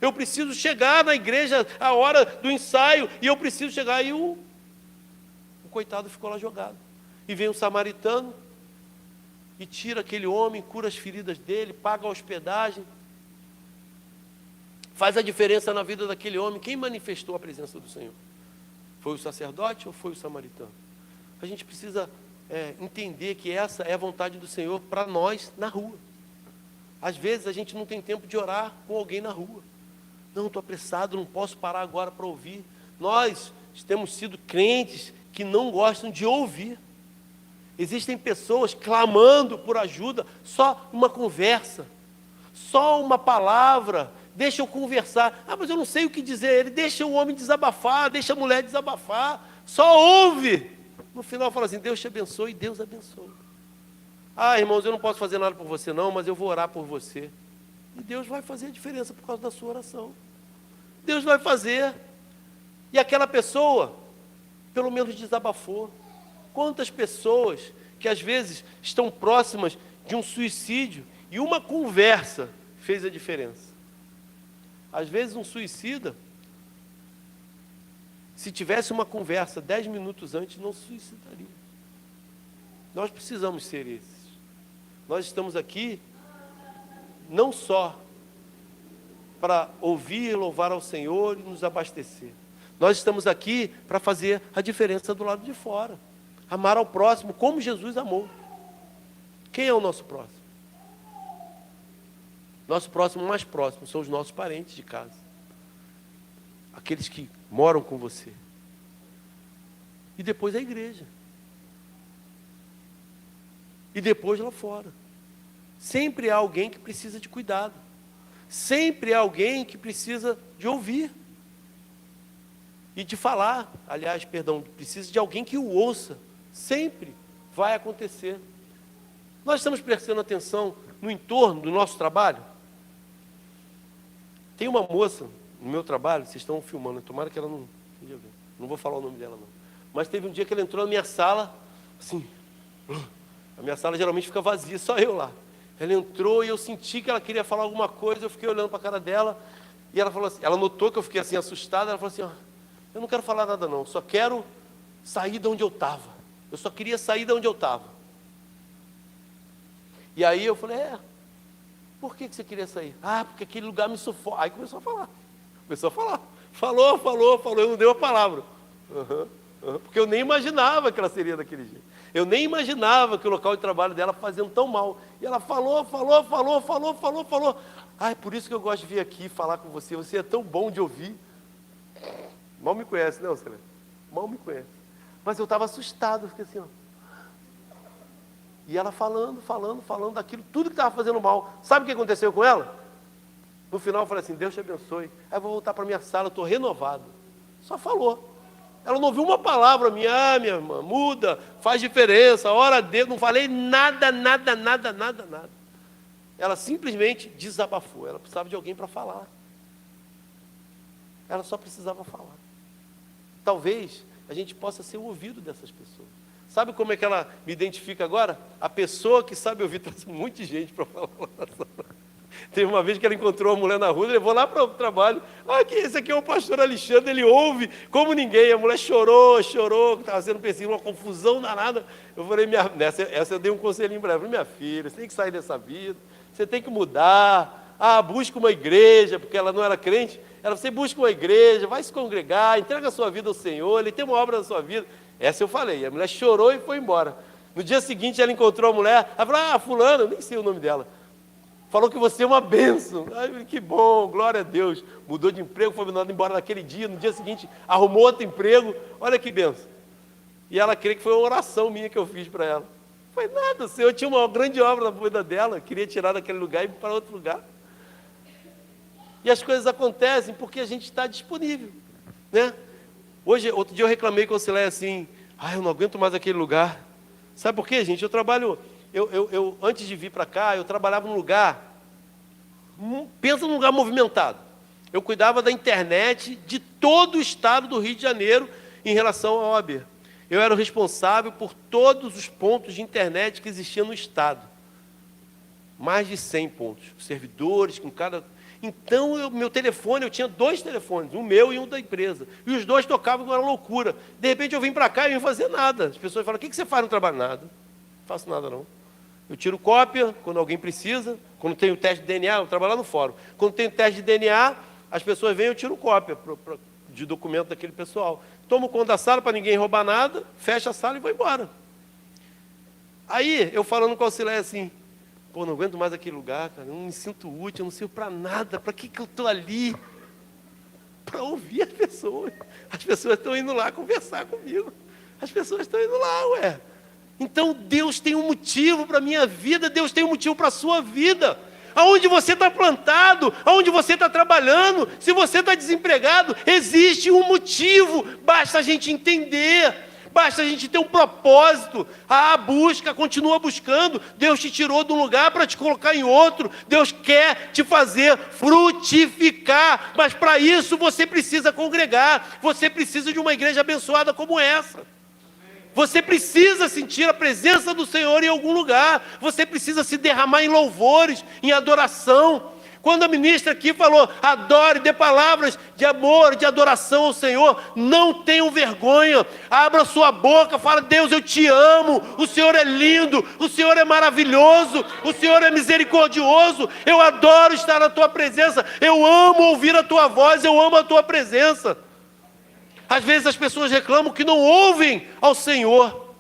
Eu preciso chegar na igreja a hora do ensaio, e eu preciso chegar, e o coitado ficou lá jogado. E vem um samaritano, e tira aquele homem, cura as feridas dele, paga a hospedagem, faz a diferença na vida daquele homem. Quem manifestou a presença do Senhor? Foi o sacerdote ou foi o samaritano? A gente precisa entender que essa é a vontade do Senhor para nós na rua. Às vezes a gente não tem tempo de orar com alguém na rua. Não, estou apressado, não posso parar agora para ouvir. Nós temos sido crentes que não gostam de ouvir. Existem pessoas clamando por ajuda, só uma conversa, só uma palavra, deixa eu conversar. Ah, mas eu não sei o que dizer. Ele deixa o homem desabafar, deixa a mulher desabafar, só ouve. No final fala assim, Deus te abençoe e Deus abençoe. Ah, irmãos, eu não posso fazer nada por você não, mas eu vou orar por você. E Deus vai fazer a diferença por causa da sua oração. Deus vai fazer. E aquela pessoa, pelo menos desabafou. Quantas pessoas que às vezes estão próximas de um suicídio e uma conversa fez a diferença. Às vezes um suicida, se tivesse uma conversa 10 minutos antes, não se suicidaria. Nós precisamos ser esses. Nós estamos aqui não só para ouvir e louvar ao Senhor e nos abastecer. Nós estamos aqui para fazer a diferença do lado de fora. Amar ao próximo como Jesus amou. Quem é o nosso próximo? Nosso próximo mais próximo são os nossos parentes de casa. Aqueles que moram com você. E depois a igreja. e depois lá fora. Sempre há alguém que precisa de cuidado. Sempre há alguém que precisa de ouvir. E de falar, aliás, perdão, precisa de alguém que o ouça. Sempre vai acontecer. Nós estamos prestando atenção no entorno do nosso trabalho? Tem uma moça no meu trabalho, vocês estão filmando, tomara que ela não vou falar o nome dela não. Mas teve um dia que ela entrou na minha sala, assim, a minha sala geralmente fica vazia, só eu lá. Ela entrou e eu senti que ela queria falar alguma coisa, eu fiquei olhando para a cara dela, e ela falou assim, ela notou que eu fiquei assim assustado, ela falou assim, eu não quero falar nada não, só quero sair de onde eu estava. Eu só queria sair de onde eu estava. E aí eu falei, por que você queria sair? Porque aquele lugar me sufoca. Aí começou a falar. Falou, eu não dei uma palavra. Porque eu nem imaginava que ela seria daquele jeito. Eu nem imaginava que o local de trabalho dela fazendo tão mal. E ela falou. Por isso que eu gosto de vir aqui falar com você. Você é tão bom de ouvir. Mal me conhece, não, Celeste? Mal me conhece. Mas eu estava assustado, eu fiquei assim, E ela falando daquilo, tudo que estava fazendo mal. Sabe o que aconteceu com ela? No final eu falei assim, Deus te abençoe. Aí eu vou voltar para a minha sala, eu estou renovado. Só falou. Ela não ouviu uma palavra minha, minha irmã, muda, faz diferença, ora a Deus. Não falei nada. Ela simplesmente desabafou. Ela precisava de alguém para falar. Ela só precisava falar. Talvez a gente possa ser o ouvido dessas pessoas. Sabe como é que ela me identifica agora? A pessoa que sabe ouvir, traz um monte de gente para falar. Teve uma vez que ela encontrou uma mulher na rua, levou lá para o trabalho. Esse aqui é o pastor Alexandre, ele ouve como ninguém. A mulher chorou, estava sendo perseguida, uma confusão danada. Eu falei, essa eu dei um conselhinho para ela. Eu falei, minha filha, você tem que sair dessa vida, você tem que mudar. Busca uma igreja, porque ela não era crente. Você busca uma igreja, vai se congregar, entrega a sua vida ao Senhor, Ele tem uma obra na sua vida. Essa eu falei, a mulher chorou e foi embora. No dia seguinte ela encontrou a mulher, ela falou, fulano, eu nem sei o nome dela, falou que você é uma bênção. Que bom, glória a Deus. Mudou de emprego, foi mandado embora naquele dia, no dia seguinte arrumou outro emprego, olha que bênção. E ela crê que foi uma oração minha que eu fiz para ela. Foi nada, o Senhor tinha uma grande obra na vida dela, queria tirar daquele lugar e ir para outro lugar. E as coisas acontecem porque a gente está disponível, né? Outro dia eu reclamei com o Silé assim, eu não aguento mais aquele lugar. Sabe por quê, gente? Eu trabalho, eu antes de vir para cá, eu trabalhava num lugar, pensa num lugar movimentado. Eu cuidava da internet de todo o estado do Rio de Janeiro em relação à OAB. Eu era o responsável por todos os pontos de internet que existiam no estado. Mais de 100 pontos, servidores com cada... Então, meu telefone, eu tinha 2 telefones, um meu e um da empresa. E os 2 tocavam com uma loucura. De repente eu vim para cá e não ia fazer nada. As pessoas falam, o que você faz no trabalho? Nada. Não faço nada não. Eu tiro cópia quando alguém precisa. Quando tem o teste de DNA, eu trabalho lá no fórum. Quando tem o teste de DNA, as pessoas vêm e eu tiro cópia de documento daquele pessoal. Tomo conta da sala para ninguém roubar nada, fecho a sala e vou embora. Aí, eu falando com o auxiliar assim, não aguento mais aquele lugar, cara, eu não me sinto útil, eu não sirvo para nada, para que eu estou ali? Para ouvir as pessoas. As pessoas estão indo lá conversar comigo. As pessoas estão indo lá, Então Deus tem um motivo para a minha vida, Deus tem um motivo para a sua vida. Aonde você está plantado, aonde você está trabalhando, se você está desempregado, existe um motivo, basta a gente entender. Basta a gente ter um propósito. Busca, continua buscando. Deus te tirou de um lugar para te colocar em outro. Deus quer te fazer frutificar. Mas para isso você precisa congregar. Você precisa de uma igreja abençoada como essa. Você precisa sentir a presença do Senhor em algum lugar. Você precisa se derramar em louvores, em adoração. Quando a ministra aqui falou, adore, dê palavras de amor, de adoração ao Senhor, não tenham vergonha, abra sua boca, fala, Deus, eu te amo, o Senhor é lindo, o Senhor é maravilhoso, o Senhor é misericordioso, eu adoro estar na tua presença, eu amo ouvir a tua voz, eu amo a tua presença. Às vezes as pessoas reclamam que não ouvem ao Senhor.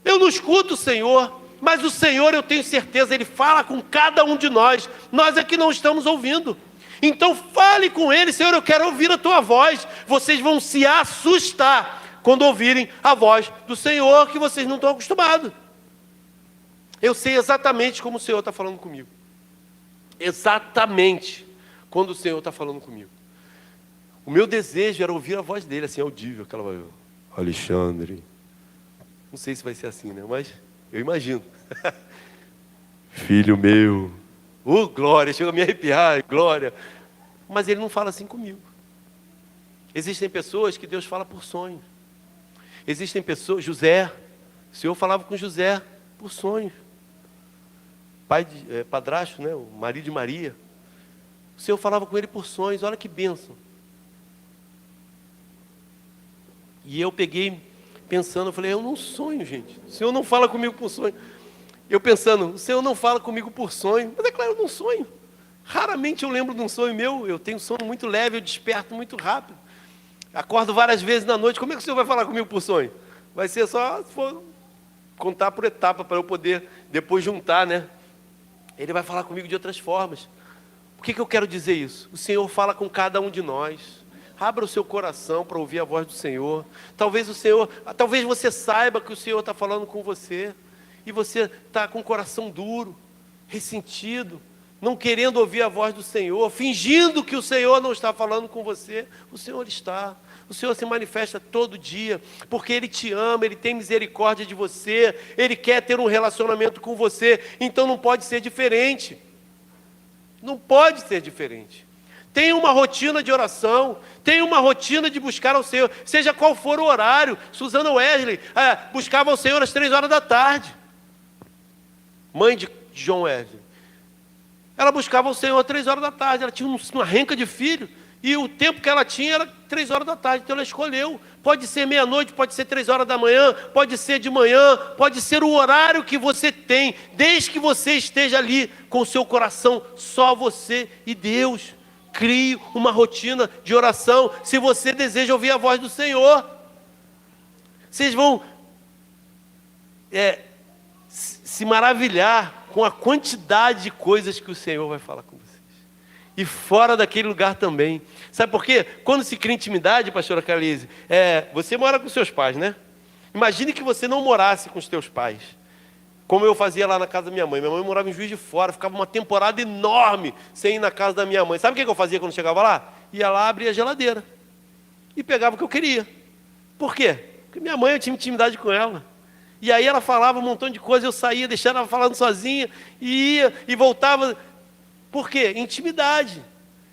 Eu não escuto o Senhor. Mas o Senhor, eu tenho certeza, Ele fala com cada um de nós. Nós é que não estamos ouvindo. Então fale com Ele, Senhor, eu quero ouvir a Tua voz. Vocês vão se assustar quando ouvirem a voz do Senhor, que vocês não estão acostumados. Eu sei exatamente como o Senhor está falando comigo. Exatamente quando o Senhor está falando comigo. O meu desejo era ouvir a voz dele, assim, audível, aquela voz, Alexandre. Não sei se vai ser assim, né? Mas eu imagino. Filho meu. Glória, chega a me arrepiar, glória. Mas ele não fala assim comigo. Existem pessoas que Deus fala por sonhos. Existem pessoas, José, o Senhor falava com José por sonhos. Padrasto, né? O marido de Maria. O Senhor falava com ele por sonhos, olha que bênção. E eu peguei pensando, eu falei, eu não sonho, gente. O Senhor não fala comigo por sonho. Eu pensando, o Senhor não fala comigo por sonho. Mas é claro, eu não sonho. Raramente eu lembro de um sonho meu. Eu tenho sono muito leve, eu desperto muito rápido. Acordo várias vezes na noite. Como é que o Senhor vai falar comigo por sonho? Vai ser só se for contar por etapa, para eu poder depois juntar, né? Ele vai falar comigo de outras formas. Por que eu quero dizer isso? O Senhor fala com cada um de nós. Abra o seu coração para ouvir a voz do Senhor. Talvez você saiba que o Senhor está falando com você. E você está com o coração duro, ressentido, não querendo ouvir a voz do Senhor, fingindo que o Senhor não está falando com você. O Senhor está. O Senhor se manifesta todo dia, porque Ele te ama, Ele tem misericórdia de você, Ele quer ter um relacionamento com você, então não pode ser diferente. Não pode ser diferente. Tenha uma rotina de oração, tenha uma rotina de buscar ao Senhor, seja qual for o horário. Susana Wesley buscava ao Senhor às 3 horas da tarde. Mãe de John Wesley. Ela buscava ao Senhor às 3 horas da tarde, ela tinha uma renca de filho, e o tempo que ela tinha era 3 horas da tarde, então ela escolheu. Pode ser meia-noite, pode ser 3 horas da manhã, pode ser de manhã, pode ser o horário que você tem, desde que você esteja ali com o seu coração, só você e Deus. Crie uma rotina de oração, se você deseja ouvir a voz do Senhor. Vocês vão se maravilhar com a quantidade de coisas que o Senhor vai falar com vocês. E fora daquele lugar também. Sabe por quê? Quando se cria intimidade, pastora Calise, você mora com seus pais, né? Imagine que você não morasse com os teus pais. Como eu fazia lá na casa da minha mãe. Minha mãe morava em Juiz de Fora, ficava uma temporada enorme sem ir na casa da minha mãe. Sabe o que eu fazia quando chegava lá? Ia lá, abria a geladeira e pegava o que eu queria. Por quê? Porque minha mãe, eu tinha intimidade com ela. E aí ela falava um montão de coisa, eu saía, deixava ela falando sozinha, e ia e voltava. Por quê? Intimidade.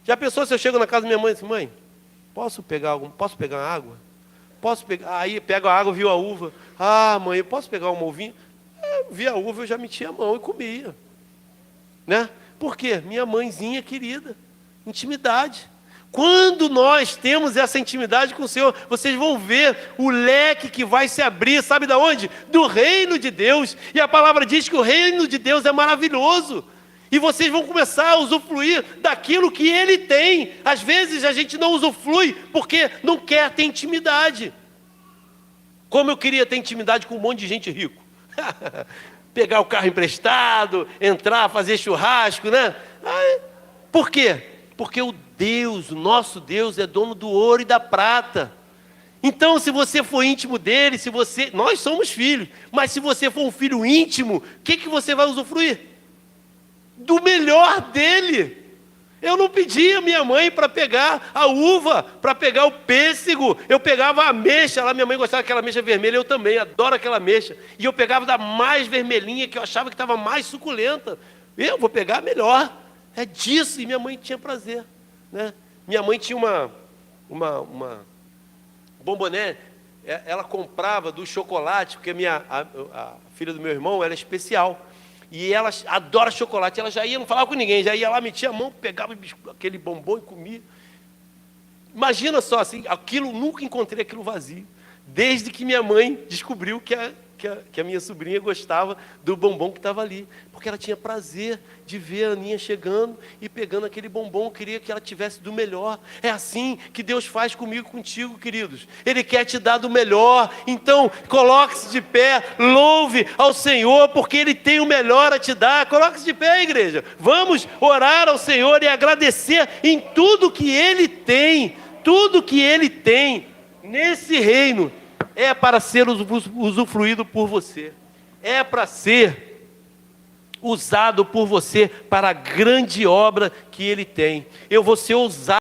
Já pensou se eu chego na casa da minha mãe e digo, mãe, posso pegar água? Posso pegar? Aí pego a água, viu a uva. Mãe, eu posso pegar uma uvinha? Vi a uva, eu já metia a mão e comia. Né? Por quê? Minha mãezinha querida. Intimidade. Quando nós temos essa intimidade com o Senhor, vocês vão ver o leque que vai se abrir, sabe de onde? Do reino de Deus. E a palavra diz que o reino de Deus é maravilhoso. E vocês vão começar a usufruir daquilo que Ele tem. Às vezes a gente não usufrui porque não quer ter intimidade. Como eu queria ter intimidade com um monte de gente rico. Pegar o carro emprestado, entrar, fazer churrasco, né? Por quê? Porque o nosso Deus é dono do ouro e da prata. Então, se você for íntimo dele, nós somos filhos, mas se você for um filho íntimo, o que você vai usufruir? Do melhor dele. Eu não pedia a minha mãe para pegar a uva, para pegar o pêssego. Eu pegava a ameixa, lá minha mãe gostava daquela ameixa vermelha, eu também, adoro aquela ameixa. E eu pegava da mais vermelhinha, que eu achava que estava mais suculenta. Eu vou pegar a melhor. É disso, e minha mãe tinha prazer. Né? Minha mãe tinha uma bomboné, ela comprava do chocolate, porque a filha do meu irmão, ela é especial. E ela adora chocolate, ela já ia, não falava com ninguém, já ia lá, metia a mão, pegava aquele bombom e comia. Imagina só, assim, nunca encontrei aquilo vazio, desde que minha mãe descobriu que a minha sobrinha gostava do bombom que estava ali, porque ela tinha prazer de ver a Aninha chegando e pegando aquele bombom, queria que ela tivesse do melhor. É assim que Deus faz comigo, contigo, queridos. Ele quer te dar do melhor. Então, coloque-se de pé, louve ao Senhor, porque Ele tem o melhor a te dar. Coloque-se de pé, igreja. Vamos orar ao Senhor e agradecer em tudo que Ele tem, tudo que Ele tem nesse reino. é para ser usufruído por você, é para ser usado por você para a grande obra que Ele tem. Eu vou ser usado